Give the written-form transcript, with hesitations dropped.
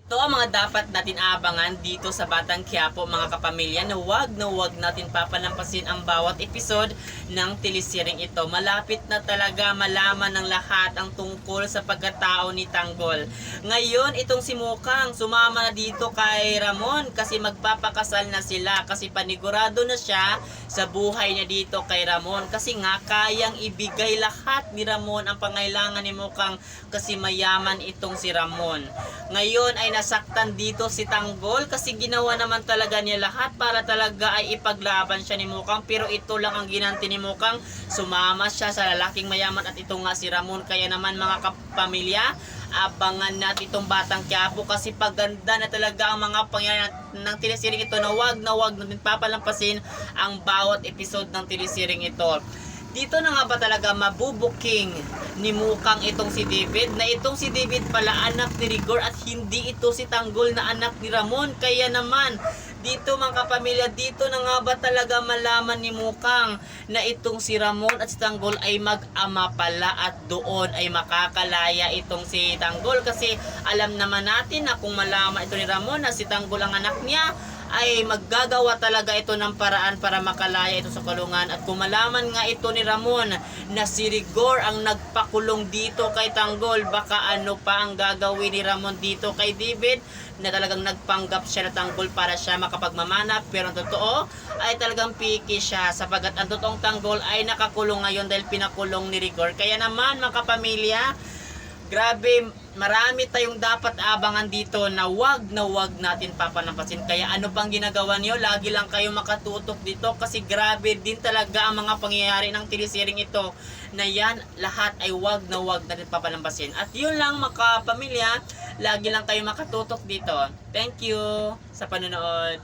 Ito ang mga dapat natin abangan dito sa Batang Quiapo mga kapamilya na wag natin papalampasin ang bawat episode ng telesering ito. Malapit na talaga malaman ng lahat ang tungkol sa pagkatao ni Tanggol. Ngayon itong si Mukang sumama na dito kay Ramon kasi magpapakasal na sila kasi panigurado na siya sa buhay niya dito kay Ramon kasi nga kayang ibigay lahat ni Ramon ang pangailangan ni Mukang kasi mayaman itong si Ramon. Ngayon ay nasaktan dito si Tanggol kasi ginawa naman talaga niya lahat para talaga ay ipaglaban siya ni Mukang, pero ito lang ang ginanti ni Mukang, sumama siya sa lalaking mayaman at ito nga si Ramon. Kaya naman mga kapamilya, abangan natin itong Batang Quiapo kasi paganda na talaga ang mga pangyayari ng telesiring ito na wag natin papalampasin ang bawat episode ng telesiring ito. Dito na nga ba talaga mabubuking ni Mukang itong si David, na itong si David pala anak ni Rigor at hindi ito si Tanggol na anak ni Ramon. Kaya naman dito mga kapamilya, dito na nga ba talaga malaman ni Mukang na itong si Ramon at si Tanggol ay mag-ama pala at doon ay makakalaya itong si Tanggol kasi alam naman natin na kung malaman ito ni Ramon na si Tanggol ang anak niya ay maggagawa talaga ito ng paraan para makalaya ito sa kulungan. At kung malaman nga ito ni Ramon na si Rigor ang nagpakulong dito kay Tanggol, baka ano pa ang gagawin ni Ramon dito kay David na talagang nagpanggap siya na Tanggol para siya makapagmamana, pero ang totoo ay talagang piki siya sapagat ang totoong Tanggol ay nakakulong ngayon dahil pinakulong ni Rigor. Kaya naman mga kapamilya, grabe, marami tayong dapat abangan dito na wag natin papalampasin. Kaya ano pang ginagawa niyo, lagi lang kayo makatutok dito kasi grabe din talaga ang mga pangyayari ng telesering ito na yan lahat ay wag natin papalampasin. At yun lang mga pamilya, lagi lang kayo makatutok dito. Thank you sa panonood.